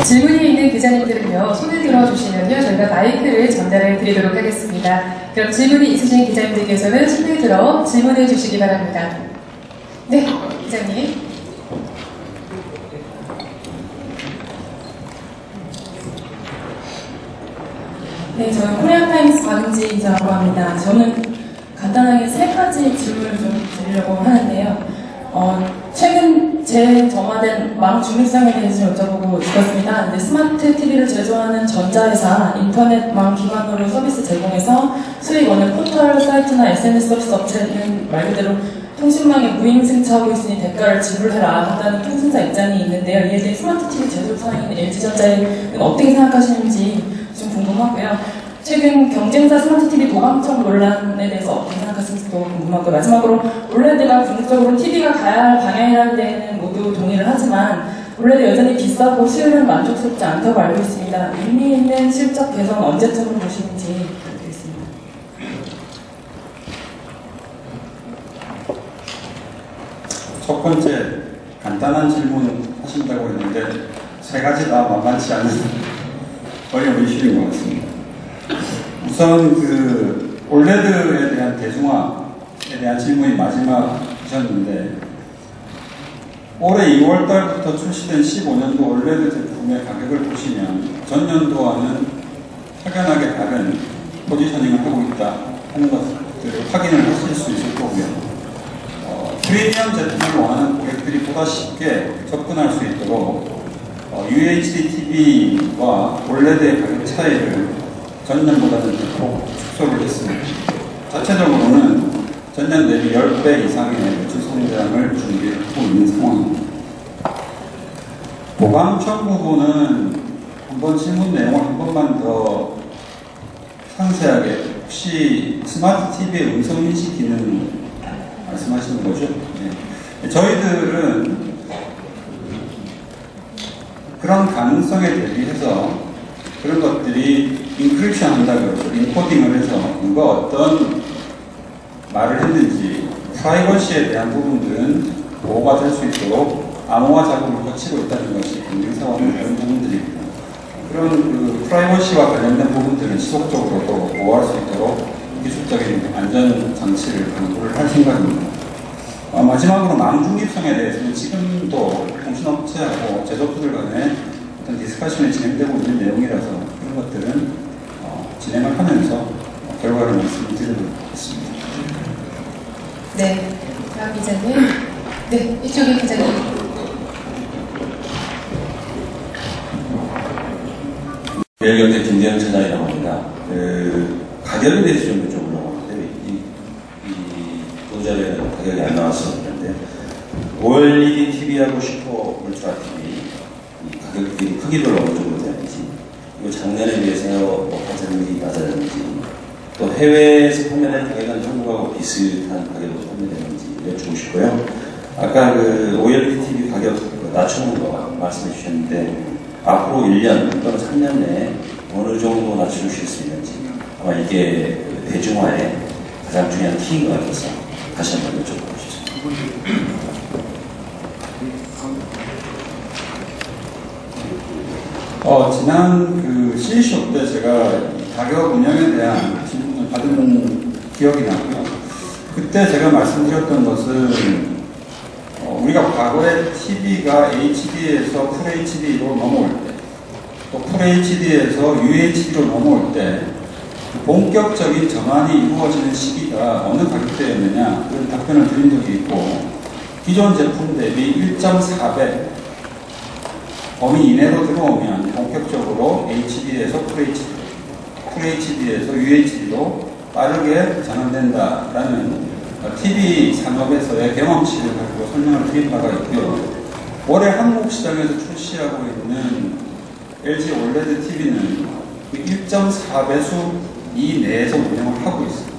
질문이 있는 기자님들은요, 손을 들어주시면요, 저희가 마이크를 전달해 드리도록 하겠습니다. 그럼 질문이 있으신 기자님들께서는 손을 들어 질문해 주시기 바랍니다. 네, 기자님. 네, 저는 코리아타임스 박은지 기자라고 합니다. 저는 간단하게 세 가지 질문을 좀 드리려고 하는데요. 최근 재점화된 망 중립성에 대해서 여쭤보고 싶었습니다. 근데 스마트 TV를 제조하는 전자회사, 인터넷망 기반으로 서비스 제공해서 수익 얻는 포털 사이트나 SNS 서비스 업체는 말 그대로 통신망에 무임승차하고 있으니 대가를 지불해라 한다는 통신사 입장이 있는데요. 이에 대해 스마트 TV 제조사인 LG전자는 어떻게 생각하시는지 좀 궁금하고요. 최근 경쟁사 스마트 TV 도감청 논란에 대해서 어떻게 생각하시는지도 궁금하고, 마지막으로 올레드가 궁극적으로 TV가 가야 할 방향이라는 데에는 모두 동의를 하지만 올레드 여전히 비싸고 수요는 만족스럽지 않다고 알고 있습니다. 의미 있는 실적 개선 언제쯤으로 보시는지 부탁드리겠습니다. 첫 번째 간단한 질문 하신다고 했는데 세 가지 다 만만치 않은 어려운 이슈인 것 같습니다. 우선 올레드에 대한 대중화에 대한 질문이 마지막이셨는데, 올해 2월달부터 출시된 15년도 올레드 제품의 가격을 보시면 전년도와는 확연하게 다른 포지셔닝을 하고 있다 하는 것들을 확인을 하실 수 있을 거고요. 프리미엄 제품을 원하는 고객들이 보다 쉽게 접근할 수 있도록 UHD TV와 올레드의 가격 차이를 전년보다는 대폭 축소를 했습니다. 자체적으로는 전년 대비 10배 이상의 매출 성장을 준비하고 있는 상황입니다. 도감청 부분은 한번 질문 내용을 한 번만 더 상세하게, 혹시 스마트 TV의 음성인식 기능 말씀하시는 거죠? 네. 저희들은 그런 가능성에 대비해서 그런 것들이 인크립션 한다고 그러죠. 인코딩을 해서 누가 어떤 말을 했는지 프라이버시에 대한 부분들은 보호가 될 수 있도록 암호화 작업을 거치고 있다는 것이 경쟁사와는 다른 부분들입니다. 그런 프라이버시와 관련된 부분들은 지속적으로 또 보호할 수 있도록 기술적인 안전 장치를 강구를 할 생각입니다. 마지막으로 망 중립성에 대해서는 지금도 통신업체하고 제조업체들 간에 어떤 디스커션이 진행되고 있는 내용이라서 그런 것들은 진행을 하면서 결과를 말씀드리도록 하겠습니다. 네, 다음 기자님. 네, 이쪽에 기자님. 매일경제 김대현 차장이라고 합니다. 가격에 대해서 좀 여쭤보려고 하는데, 도자료는 가격이 안 나와서 그런데, OLED TV하고 슈퍼 울트라 TV, 가격들이 크기별로 어느 정도 되는지, 그리고 작년에 비해서 높아졌는지 낮아졌는지, 또 해외에서 판매되는 가격은 한국하고 비슷한 가격으로 판매되는지 여쭈고 싶고요. 아까 OLED TV 가격 낮추는 거 말씀해 주셨는데, 앞으로 1년 또는 3년 내에 어느 정도 낮추실 수 있는지, 아마 이게 대중화에 가장 중요한 키인 것 같아서 다시 한번 여쭤보고 싶습니다. 지난 CE쇼 때 제가 가격 운영에 대한 질문을 받은 기억이 나고요. 그때 제가 말씀드렸던 것은 우리가 과거에 TV가 HD에서 FHD로 넘어올 때, 또 FHD에서 UHD로 넘어올 때 본격적인 전환이 이루어지는 시기가 어느 가격대였느냐, 그런 답변을 드린 적이 있고, 기존 제품 대비 1.4배 범위 이내로 들어오면 본격적으로 HD에서 FHD에서 UHD로 빠르게 전환된다라는 TV 산업에서의 경험치를 가지고 설명을 드린 바가 있고요. 올해 한국 시장에서 출시하고 있는 LG OLED TV는 1.4배수 이내에서 운영을 하고 있습니다.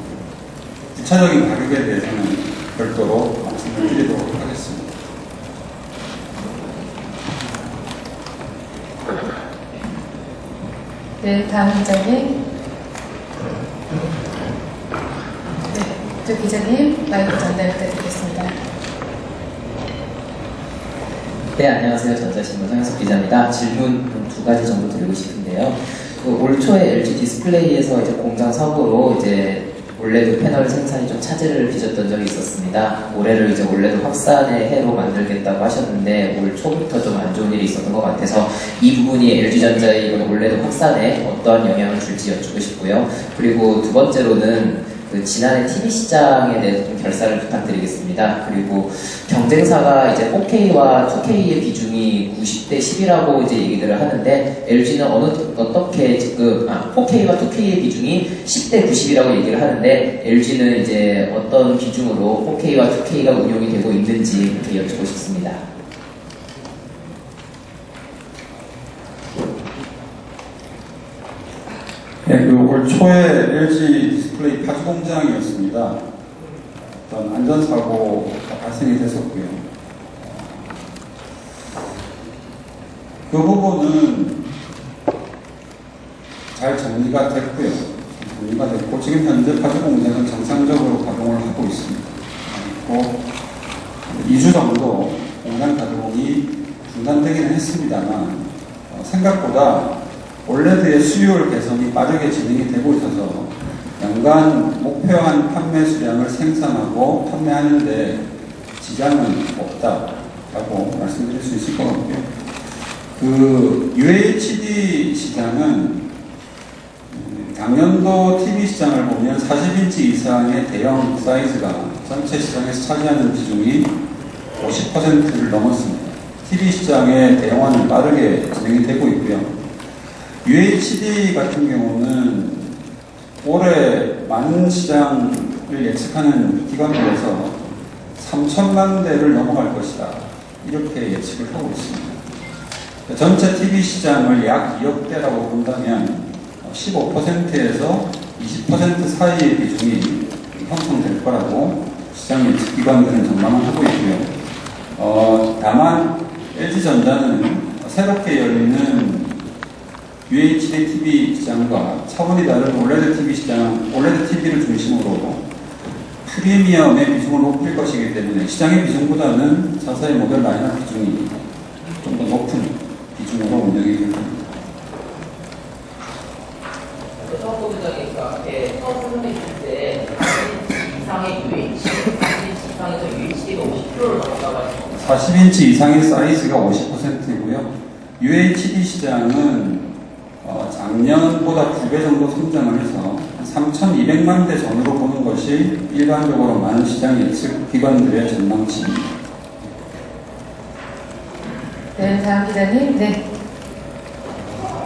구체적인 가격에 대해서는 별도로 말씀을 드리도록 하겠습니다. 네, 다음 기자님. 네, 저 기자님 마이크 전달 부탁드리겠습니다. 네, 안녕하세요. 전자신문 성현석 기자입니다. 질문 두 디스플레이에서 이제 공장 사고로 이제 올레드 패널 생산이 좀 차질을 빚었던 적이 있었습니다. 올해를 이제 올레드 확산의 해로 만들겠다고 하셨는데 올 초부터 좀 안 좋은 일이 있었던 것 같아서 이 부분이 LG전자의 이번 올레드 확산에 어떠한 영향을 줄지 여쭙고 싶고요. 그리고 두 번째로는 그 지난해 TV 시장에 대해서 좀 결산을 부탁드리겠습니다. 그리고 경쟁사가 이제 4K와 2K의 비중이 90대 10이라고 이제 얘기들을 하는데 LG는 어떻게 지금 4K와 2K의 비중이 10대 90이라고 얘기를 하는데 LG는 이제 어떤 비중으로 4K와 2K가 운용이 되고 있는지 그렇게 여쭙고 싶습니다. 네, 올 초에 LG 디스플레이 파주 공장이었습니다. 어떤 안전사고가 발생이 됐었고요. 그 부분은 잘 정리가 됐고요. 지금 현재 파주 공장은 정상적으로 가동을 하고 있습니다. 그리고 2주 정도 공장 가동이 중단되기는 했습니다만 생각보다 올레드의 수요율 개선이 빠르게 진행이 되고 있어서 연간 목표한 판매 수량을 생산하고 판매하는데 지장은 없다라고 말씀드릴 수 있을 것 같고요. 그 UHD 시장은 작년도 TV 시장을 보면 40인치 이상의 대형 사이즈가 전체 시장에서 차지하는 비중이 50%를 넘었습니다. TV 시장의 대형화는 빠르게 진행이 되고 있고요. UHD 같은 경우는 올해 만 시장을 예측하는 기관들에서 3천만 대를 넘어갈 것이다. 이렇게 예측을 하고 있습니다. 전체 TV 시장을 약 2억 대라고 본다면 15%에서 20% 사이의 비중이 형성될 거라고 시장 예측 기관들은 전망을 하고 있고요. 다만 LG전자는 새롭게 열리는 UHD TV 시장과 차원이 다른 올레드 TV 시장, 올레드 TV를 중심으로 프리미엄의 비중을 높일 것이기 때문에 시장의 비중보다는 자사의 모델 라인업 비중이 좀 더 높은 비중으로 운영이 될 겁니다. 처음 보자니까 처음 설명했을 때 40인치 이상의 UHD, 40인치 이상에서 UHD가 50%를 넘어가고 40인치 이상의 사이즈가 50%이고요. UHD 시장은 작년보다 2배 정도 성장을 해서 3,200만 대 전후로 보는 것이 일반적으로 많은 시장 예측 기관들의 전망치입니다. 네, 다음 기자님. 네.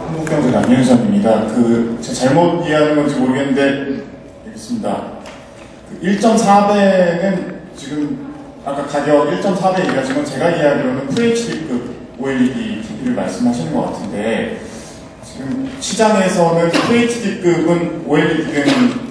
한국경제 남윤선입니다. 제가 잘못 이해하는 건지 모르겠는데 알겠습니다. 1.4배는 지금 아까 가격 1.4배 얘기하지만 제가 이해하기로는 FHD급 OLED TV를 말씀하시는 것 같은데 지금 시장에서는 FHD급은 OLED는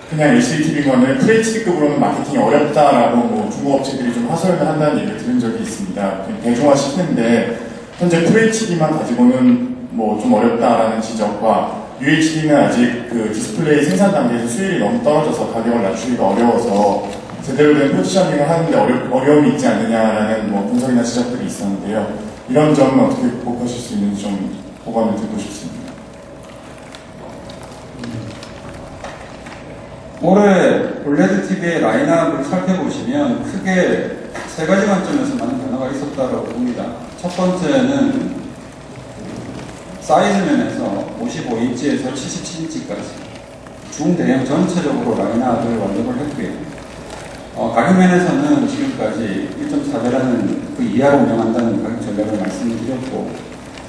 그냥 LCD TV건을 FHD급으로는 마케팅이 어렵다라고 뭐 중국 업체들이 좀 하소연을 한다는 얘기를 들은 적이 있습니다. 대중화 시키는데 현재 FHD만 가지고는 뭐 좀 어렵다라는 지적과 UHD는 아직 그 디스플레이 생산 단계에서 수율이 너무 떨어져서 가격을 낮추기가 어려워서 제대로 된 포지셔닝을 하는데 어려움이 있지 않느냐라는 뭐 분석이나 지적들이 있었는데요. 이런 점은 어떻게 극복하실 수 있는지 좀 보관을 듣고 싶습니다. 올해 올레드 TV의 라인업을 살펴보시면 크게 세 가지 관점에서 많은 변화가 있었다고 봅니다. 첫 번째는 사이즈 면에서 55인치에서 77인치까지 중대형 전체적으로 라인업을 완성을 했고요. 가격 면에서는 지금까지 1.4배라는 그 이하로 운영한다는 가격 전략을 말씀드렸고,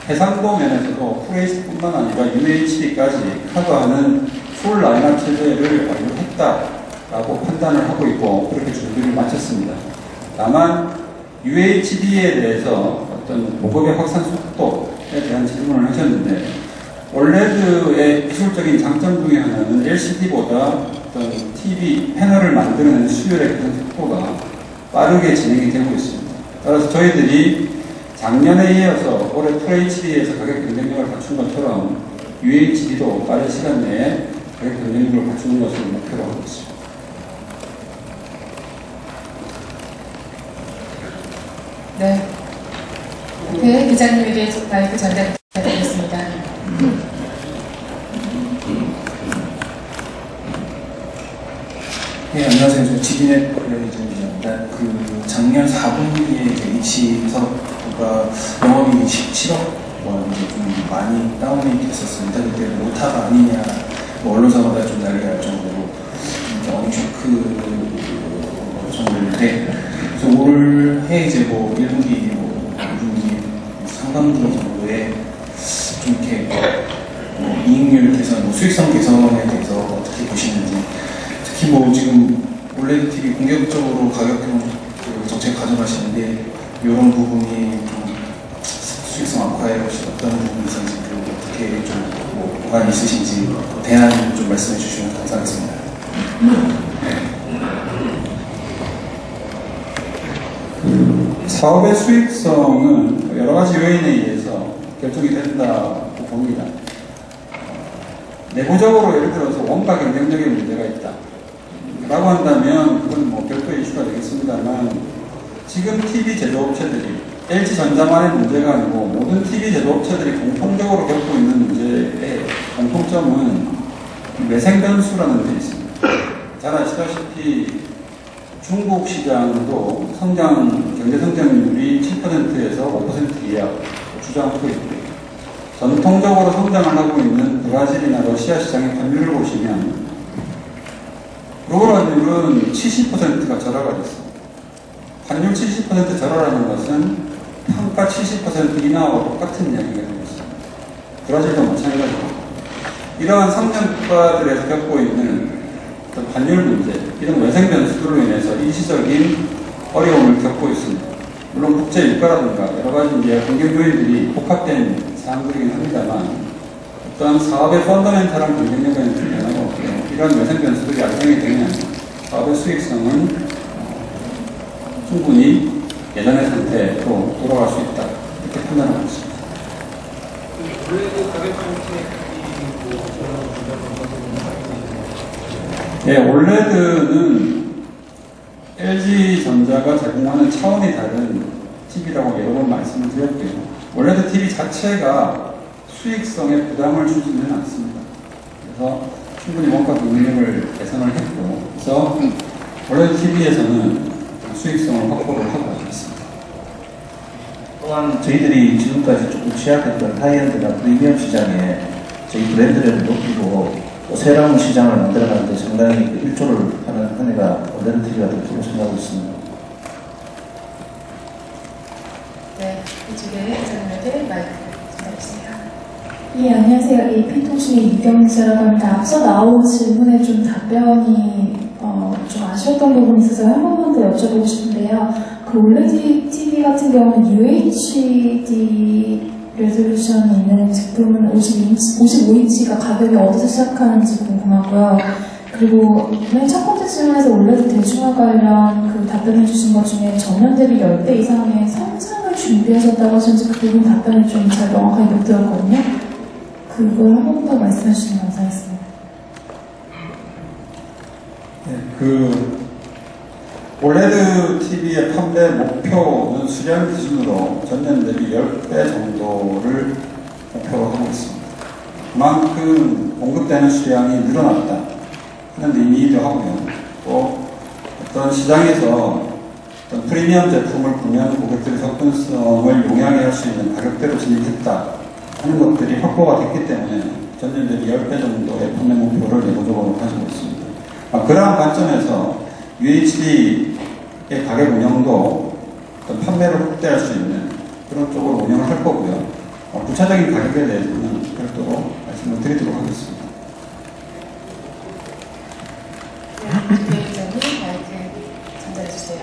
해상도 면에서도 FHD뿐만 아니라 UHD까지 커버하는 풀 라인업 체제를 완료했다라고 판단을 하고 있고 그렇게 준비를 마쳤습니다. 다만 UHD에 대해서 어떤 보급의 확산 속도에 대한 질문을 하셨는데, 올레드의 기술적인 장점 중에 하나는 LCD보다 어떤 TV 패널을 만드는 수율의 그런 속도가 빠르게 진행이 되고 있습니다. 따라서 저희들이 작년에 이어서 올해 FHD에서 가격 경쟁력을 갖춘 것처럼 UHD도 빠른 시간 내에 가격 경쟁력을 갖추는 것을 목표로 하고 있습니다. 네. 네, 기자님에게 마이크 전달드리겠습니다. 저는 지기넷 관련해주는 기자입니다. 그 작년 4분기에 H사업부가 영업이익이 17억 원 좀 많이 다운이 됐었습니다. 그때 뭐 오타가 아니냐, 뭐 언론사마다 좀 난리가 날 정도로 어닝 쇼크 정도인데, 그래서 올해 이제 뭐 1분기, 뭐 2분기, 상반기 정도에 좀 이렇게 뭐 이익률 개선, 뭐 수익성 개선에 대해서 어떻게 보시는지, 특히 뭐 지금 올레드 TV 공격적으로 가격형 정책 가져가시는데 이런 부분이 좀 수익성 악화에 어떤 부분이 있는지, 그리고 어떻게 좀뭐 보관이 있으신지 대안 좀 말씀해 주시면 감사하겠습니다. 사업의 수익성은 여러 가지 요인에 의해서 결정이 된다고 봅니다. 내부적으로 예를 들어서 원가 경쟁력에 문제가 있다 라고 한다면 그건 뭐 별도의 이슈가 되겠습니다만, 지금 TV 제조업체들이 LG전자만의 문제가 아니고 모든 TV 제조업체들이 공통적으로 겪고 있는 문제의 공통점은 매생 변수라는 데 있습니다. 잘 아시다시피 중국 시장도 경제 성장률이 7%에서 5% 이하 주장하고 있고요. 전통적으로 성장을 하고 있는 브라질이나 러시아 시장의 환율을 보시면 루블화율은 70%가 절하가 됐습니다. 환율 70% 절하라는 것은 평가 70% 인하와 똑같은 이야기가 되겠습니다. 브라질도 마찬가지고, 이러한 성장 국가들에서 겪고 있는 환율 문제, 이런 외생 변수들로 인해서 일시적인 어려움을 겪고 있습니다. 물론 국제 유가라든가 여러 가지 이제 환경 요인들이 복합된 사항들이긴 합니다만, 어떤 사업의 펀더멘탈한 경쟁력에는 변화가 없고요. 이런 외생 변수들이 발생이 되면 사업의 수익성은 충분히 예전의 상태로 돌아갈 수 있다, 이렇게 판단하고 있습니다. 네, 올레드는 LG전자가 제공하는 차원이 다른 TV라고 여러 번 말씀을 드렸고요. 올레드 TV 자체가 수익성에 부담을 주지는 않습니다. 그래서 충분히 원가 경쟁력을 개선을 했고, 그래서 올레드 TV에서는 수익성을 확보를 하고 있습니다. 또한 저희들이 지금까지 조금 취약했던 하이엔드나 프리미엄 시장에 저희 브랜드를 높이고 또 새로운 시장을 만들어가는데 상당히 일조를 하는 한 해가 올레드 TV가 됐다고 생각하고 있습니다. 네, 이쪽에 기자님에게 마이크 전달해주세요. 예, 안녕하세요. AP통신의 이경지라고 합니다. 앞서 나온 질문에 좀 답변이 좀 아쉬웠던 부분이 있어서 한 번만 더 여쭤보고 싶은데요. 그 올레드 TV 같은 경우는 UHD 레졸루션이 있는 제품은 55인치가 가격이 어디서 시작하는지 궁금하고요. 그리고 맨 첫 번째 질문에서 올레드 대중화 관련 그 답변해 주신 것 중에 전년 대비 10배 이상의 성장을 준비하셨다고 하셨는지 그 부분 답변을 좀 잘 명확하게 못 들었거든요. 그걸 한 번 더 말씀해 주시면 감사하겠습니다. 네, 올레드 TV의 판매 목표는 수량 기준으로 전년 대비 10배 정도를 목표로 하고 있습니다. 그만큼 공급되는 수량이 늘어났다 하는 의미이기도 하고요. 또 어떤 시장에서 어떤 프리미엄 제품을 구매하는 고객들의 접근성을 용이하게 할 수 있는 가격대로 진입했다 하는 것들이 확보가 됐기 때문에 전년 대비 10배 정도의 판매 목표를 내부적으로 가지고 있습니다. 그러한 관점에서 UHD의 가격 운영도 어떤 판매를 확대할 수 있는 그런 쪽으로 운영을 할 거고요. 구체적인 가격에 대해서는 별도로 말씀을 드리도록 하겠습니다. 네, 기자님 마이크 전달해주세요.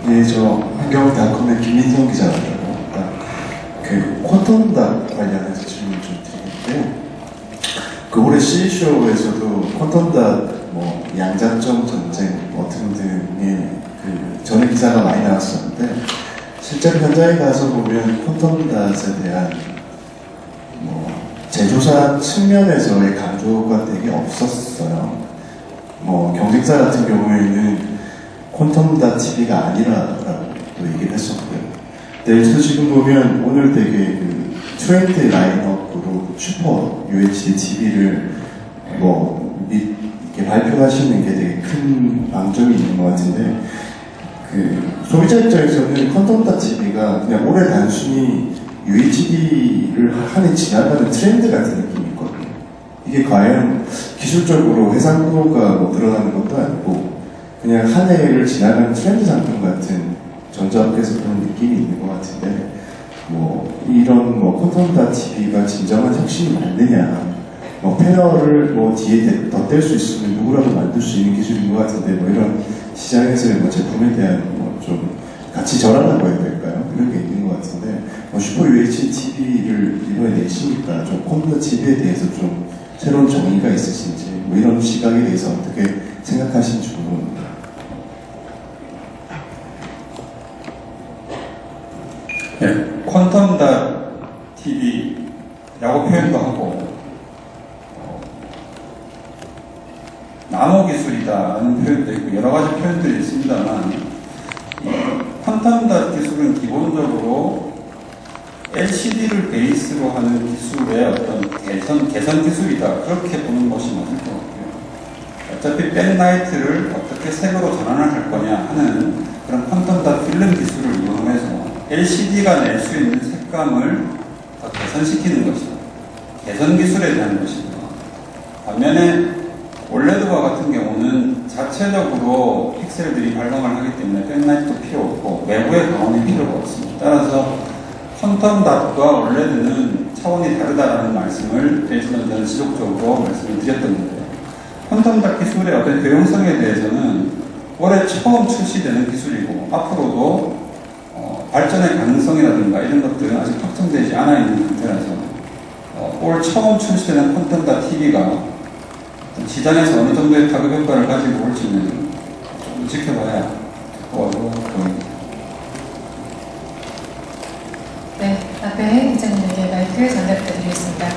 네, 저 한겨울닷컴의 김민성 기자라고 합니다. 그 퀀텀닷 관련해서 질문 좀 드리겠는데요. 그 올해 CEC쇼에서도 퀀텀닷 뭐 양자점 전쟁 뭐 등등의 그 전에 기사가 많이 나왔었는데, 실제로 현장에 가서 보면 퀀텀닷에 대한 뭐 제조사 측면에서의 강조가 되게 없었어요. 뭐 경쟁사 같은 경우에는 퀀텀닷 TV가 아니라라고 또 얘기를 했었고요. 그래서 지금 보면 오늘 되게 그 20 라인업으로 슈퍼 UHD TV를 뭐 이렇게 발표하시는 게 되게 큰 방점이 있는 것 같은데, 소비자 입장에서는 퀀텀.tv가 그냥 올해 단순히 UHD를 한 해 지나가는 트렌드 같은 느낌이 있거든요. 이게 과연 기술적으로 해상도가 뭐 늘어나는 것도 아니고 그냥 한 해를 지나가는 트렌드 상품 같은 전자업계에서 그런 느낌이 있는 것 같은데, 뭐 이런 뭐 퀀텀.tv가 진정한 혁신이 맞느냐, 뭐 패널을 뭐 뒤에 덧댈 수 있으면 누구라도 만들 수 있는 기술인 것 같은데, 뭐 이런 시장에서의 뭐 제품에 대한 뭐 좀 가치 절하라고 해야 될까요? 이런 게 있는 것 같은데, 뭐 슈퍼 UHD TV를 이번에 내시니까 좀 콘텐츠 TV에 대해서 좀 새로운 정의가 있으신지, 뭐 이런 시각에 대해서 어떻게 생각하시는지 궁금합니다. 네, 퀀텀.tv라고 표현도 하고 나노 기술이다라는 표현도 있고 여러 가지 표현들이 있습니다만, 퀀텀 기술은 기본적으로 LCD를 베이스로 하는 기술의 어떤 개선 기술이다, 그렇게 보는 것이 맞을 것 같고요. 어차피 백라이트를 어떻게 색으로 전환을 할 거냐 하는 그런 퀀텀 필름 기술을 이용해서 LCD가 낼 수 있는 색감을 더 개선시키는 것이다. 개선 기술에 대한 것입니다. 반면에 올레드와 같은 경우는 자체적으로 픽셀들이 발광을 하기 때문에 백라이트도 필요 없고 외부의 광원이 필요가 없습니다. 따라서 퀀텀.과 올레드는 차원이 다르다는 말씀을 저는 지속적으로 말씀을 드렸던 건데요. 퀀텀.기술의 어떤 효용성에 대해서는 올해 처음 출시되는 기술이고 앞으로도 발전의 가능성이라든가 이런 것들은 아직 확정되지 않아 있는 상태라서 올 처음 출시되는 퀀텀.tv가 시장에서 어느 정도의 가격 효과를 가지고 올지는 좀 지켜봐야 보입니다. 네, 앞에 기자님에게 마이크 전달 부탁드리겠습니다.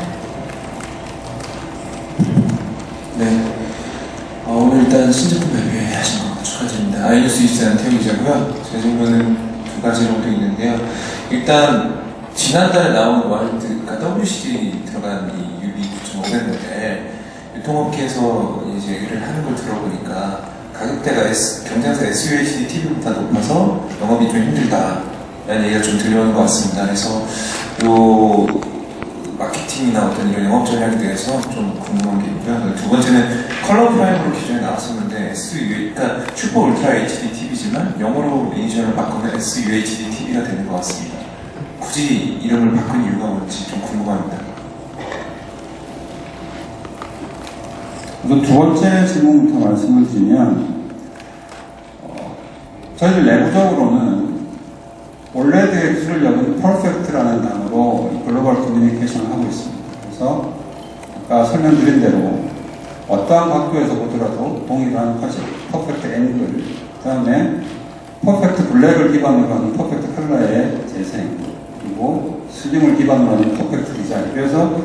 네, 오늘 일단 신제품 발표하신 거 축하드립니다. 아이뉴스 24는 태우 기자고요. 제 질문은 두 가지 정도 있는데요. 일단 지난달에 나온 월드가 WCD 들어간 이 UB 9,500 유통업계에서 이제 일을 하는 걸 들어보니까 가격대가 경쟁사 SUHD TV보다 높아서 영업이 좀 힘들다라는 얘기가 좀 들려오는 것 같습니다. 그래서 요 마케팅이나 어떤 이런 영업 전략에 대해서 좀 궁금한 게 있고요. 두 번째는 컬러 프라임으로 기존에 나왔었는데 그러니까 슈퍼 울트라 HD TV지만 영어로 이니셜을 바꾸면 SUHD TV가 되는 것 같습니다. 굳이 이름을 바꾼 이유가 뭔지 좀 궁금합니다. 우선 두 번째 질문부터 말씀을 드리면, 저희들 내부적으로는 올레드의 기술력은 퍼펙트라는 단어로 글로벌 커뮤니케이션을 하고 있습니다. 그래서 아까 설명드린 대로 어떠한 각도에서 보더라도 동일한 화질, 퍼펙트 앵글, 그 다음에 퍼펙트 블랙을 기반으로 하는 퍼펙트 컬러의 재생, 그리고 슬림을 기반으로 하는 퍼펙트 디자인. 그래서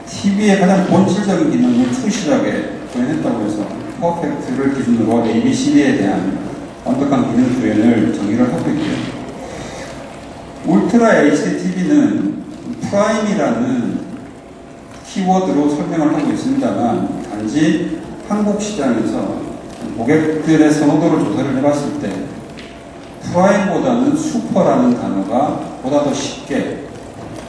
TV의 가장 본질적인 기능을 충실하게 구현했다고 해서 퍼펙트를 기준으로 ABCD에 대한 완벽한 기능 구현을 정의를 하고 있고요. 울트라 HD TV는 프라임이라는 키워드로 설명을 하고 있습니다만, 단지 한국 시장에서 고객들의 선호도를 조사를 해봤을 때 프라임보다는 슈퍼라는 단어가 보다 더 쉽게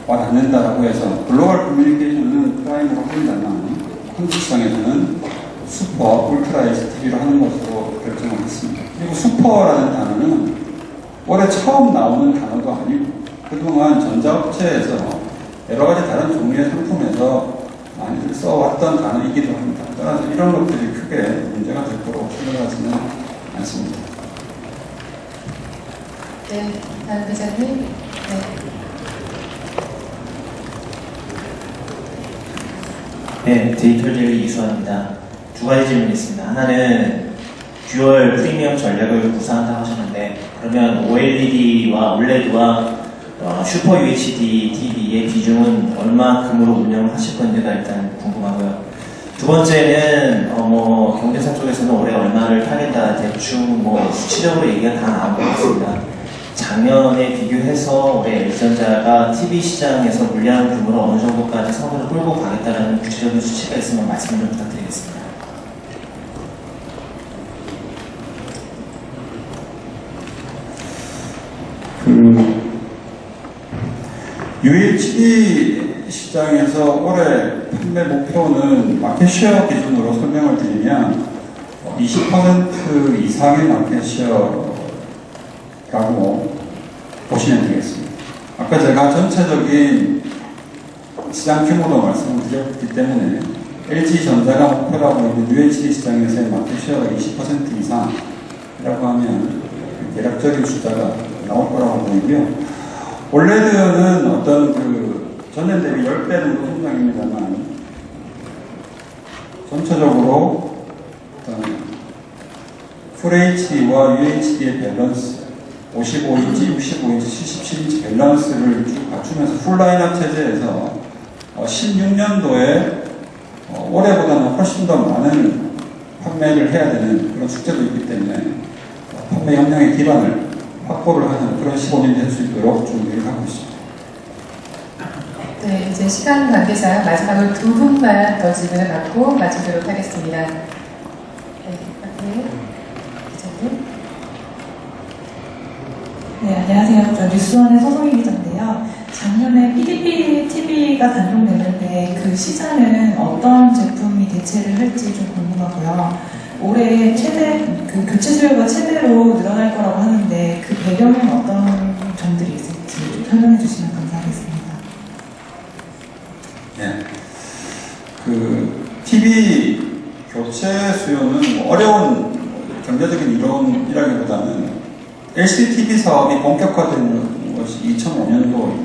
와닿는다라고 해서 글로벌 커뮤니케이션은 프라임으로 한다면 한국 시장에서는 슈퍼, 울트라 HDTV로 하는 것으로 결정을 했습니다. 그리고 슈퍼라는 단어는 올해 처음 나오는 단어도 아니고 그동안 전자업체에서 여러 가지 다른 종류의 상품에서 많이들 써왔던 단어이기도 합니다. 따라서 이런 것들이 크게 문제가 될 거라고 생각하지는 않습니다. 네, 다음 기자님. 네. 네, 데이터젤리 이수환입니다. 두 가지 질문이 있습니다. 하나는 듀얼 프리미엄 전략을 구사한다고 하셨는데, 그러면 OLED와 OLED와 슈퍼 UHD TV의 비중은 얼마큼으로 운영을 하실 건지가 일단 궁금하고요. 두 번째는 경제사 쪽에서는 올해 얼마를 타겠다 대충 수치적으로 얘기가 다 나온 것 같습니다. 작년에 비교해서 올해 LG전자가 TV 시장에서 물량 규모로 어느 정도까지 성과를 끌고 가겠다는 구체적인 수치가 있으면 말씀 좀 부탁드리겠습니다. UHD 시장에서 올해 판매 목표는 마켓쉐어 기준으로 설명을 드리면 20% 이상의 마켓쉐어라고 보시면 되겠습니다. 아까 제가 전체적인 시장 규모도 말씀을 드렸기 때문에 LG전자가 목표라고 있는 UHD 시장에서의 마켓쉐어가 20% 이상이라고 하면 대략적인 숫자가 나올 거라고 보이고요. 올레드는 어떤 전년 대비 10배 정도 성장입니다만 전체적으로 FHD와 UHD의 밸런스 55인치, 65인치, 77인치 밸런스를 쭉 갖추면서 풀라인업 체제에서 16년도에 올해보다는 훨씬 더 많은 판매를 해야 되는 그런 숙제도 있기 때문에 판매 역량의 기반을 확보를 하는 그런 15년이 될 수 있도록 준비를 하고 있습니다. 네, 이제 시간 관계상 마지막으로 두 분만 더 질문을 받고 마치도록 하겠습니다. 네, 기자님. 네, 안녕하세요. 저 뉴스원의 서성희 기자인데요. 작년에 PDP TV가 단종됐는데 그 시장은 어떤 제품이 대체를 할지 좀 궁금하고요. 올해 교체 수요가 최대로 늘어날 거라고 하는데 그 배경은 어떤 점들이 있을지 좀 설명해 주시면 감사하겠습니다. 네. TV 교체 수요는 어려운 경제적인 이론이라기보다는 LCD TV 사업이 본격화된 것이 2005년도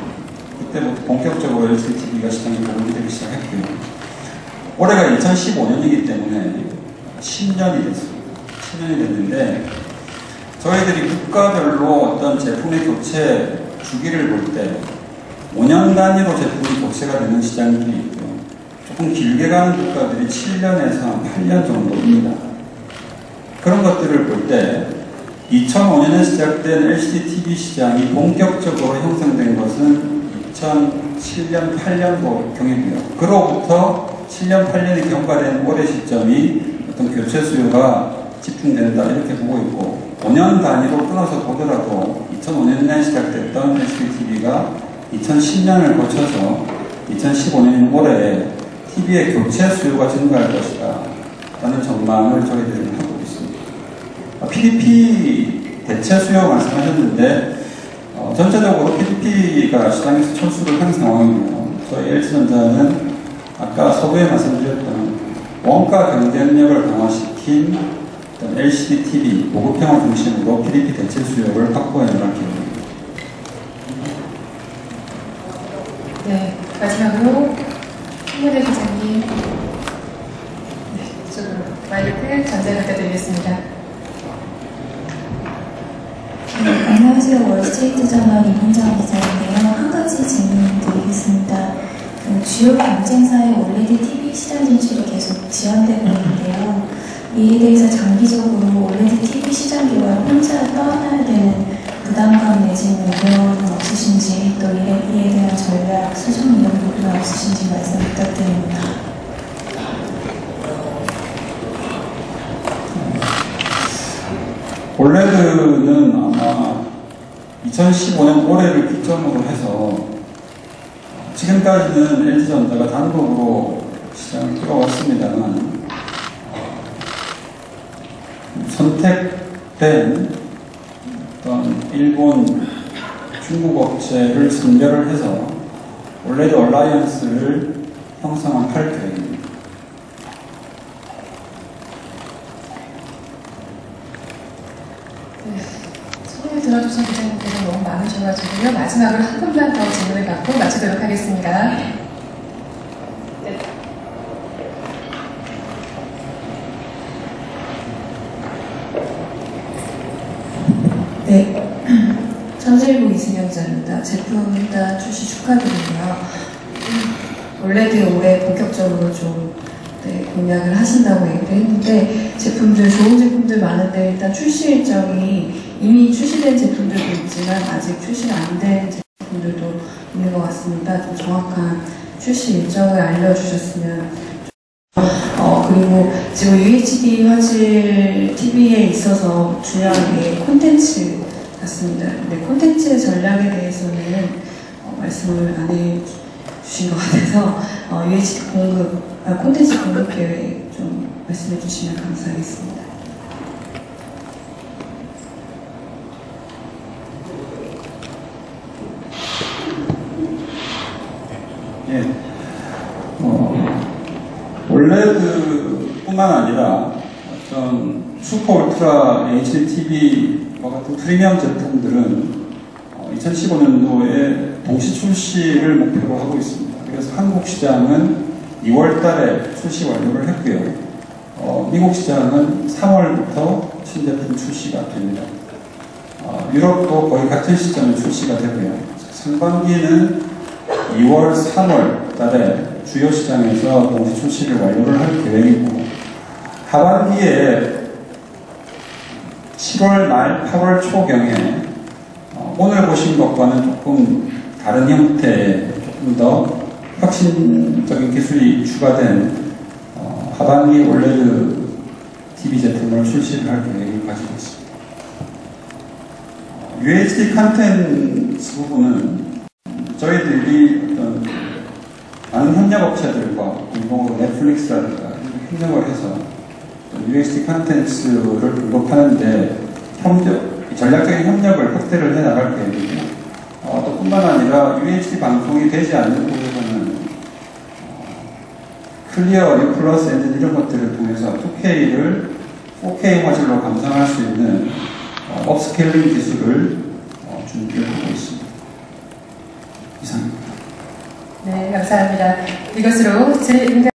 그때부터 본격적으로 LCD TV가 시장에 보급되기 시작했고요. 올해가 2015년이기 때문에 10년이 됐습니다. 10년이 됐는데 저희들이 국가별로 어떤 제품의 교체 주기를 볼 때 5년 단위로 제품이 교체가 되는 시장들이 있고요. 조금 길게 가는 국가들이 7년에서 8년 정도입니다. 그런 것들을 볼 때 2005년에 시작된 LCD TV 시장이 본격적으로 형성된 것은 2007년, 8년도 경이고요. 그로부터 7년, 8년이 경과된 올해 시점이 어떤 교체 수요가 집중된다 이렇게 보고 있고 5년 단위로 끊어서 보더라도 2005년에 시작됐던 LCD TV가 2010년을 거쳐서 2015년 올해에 TV의 교체 수요가 증가할 것이다 라는 전망을 저희들은 하고 있습니다. PDP 대체 수요 말씀하셨는데 전체적으로 PDP가 시장에서 철수를 한 상황이고요. 저희 LG전자는 아까 서두에 말씀드렸던 원가 경쟁력을 강화시킨 LCD TV 보급형을 중심으로 PDP 대체 수요를 확보해 나갈 계획입니다. 네, 마지막으로 홍문혜 기자님. 네, 이쪽으로 마이크 전달 부탁드리겠습니다. 네, 안녕하세요. 월스트리트저널 이문정 기자인데요. 한 가지 질문 드리겠습니다. 주요 경쟁사의 OLED TV 시장 진출이 계속 지연되고 있는데요. 이에 대해서 장기적으로 OLED TV 시장 개발 혼자 떠안아야 되는 부담감 내지는 우려는 없으신지, 또 이에 대한 전략, 수정 이런 부분은 없으신지 말씀 부탁드립니다. OLED는 아마 2015년 올해를 기점으로 해서 지금까지는 LG전자가 단독으로 시장을 끌어왔습니다만 선택된 어떤 일본, 중국 업체를 선별을 해서 OLED 얼라이언스를 형성할 계획입니다. 소개를 들어주신 기자님께서 너무 많으셔가지고요. 마지막으로 한 분만 더 질문을 받고 마치도록 하겠습니다. 네, 전세일보 이승영 기자입니다. 제품 일단 출시 축하드리고요. OLED 올해 본격적으로 좀 공략을 하신다고 얘기를 했는데 제품들, 좋은 제품들 많은데 일단 출시 일정이 이미 출시된 제품들도 있지만 아직 출시가 안 된 제품들도 있는 것 같습니다. 좀 정확한 출시 일정을 알려주셨으면 그리고 지금 UHD 화질 TV에 있어서 중요한 게 콘텐츠 같습니다. 근데 콘텐츠 전략에 대해서는 말씀을 안 해주신 것 같아서 UHD 콘텐츠 공급 계획 좀 말씀해 주시면 감사하겠습니다. 예. 올레드뿐만 아니라 어떤 슈퍼 울트라 HD TV와 같은 프리미엄 제품들은 2015년도에 동시 출시를 목표로 하고 있습니다. 그래서 한국 시장은 2월 달에 출시 완료를 했고요. 미국 시장은 3월부터 신제품 출시가 됩니다. 유럽도 거의 같은 시점에 출시가 되고요. 상반기는 2월, 3월 달에 주요 시장에서 동시 출시를 완료를 할 계획이고, 하반기에 7월 말, 8월 초경에 오늘 보신 것과는 조금 다른 형태의 조금 더 혁신적인 기술이 추가된 하반기 올레드 TV 제품을 출시를 할 계획을 가지고 있습니다. UHD 컨텐츠 부분은 저희들이 어떤 많은 협력업체들과 공동으로 넷플릭스라든가 협력을 해서 UHD 컨텐츠를 공급하는데 전략적인 협력을 확대를 해나갈 계획이고요. 또 뿐만 아니라 UHD 방송이 되지 않는 곳에서는 클리어, U 플러스 엔진 이런 것들을 통해서 2K를 4K 화질로 감상할 수 있는 업스케일링 기술을 준비를 하고 있습니다. 이상입니다. 네, 감사합니다. 이것으로 제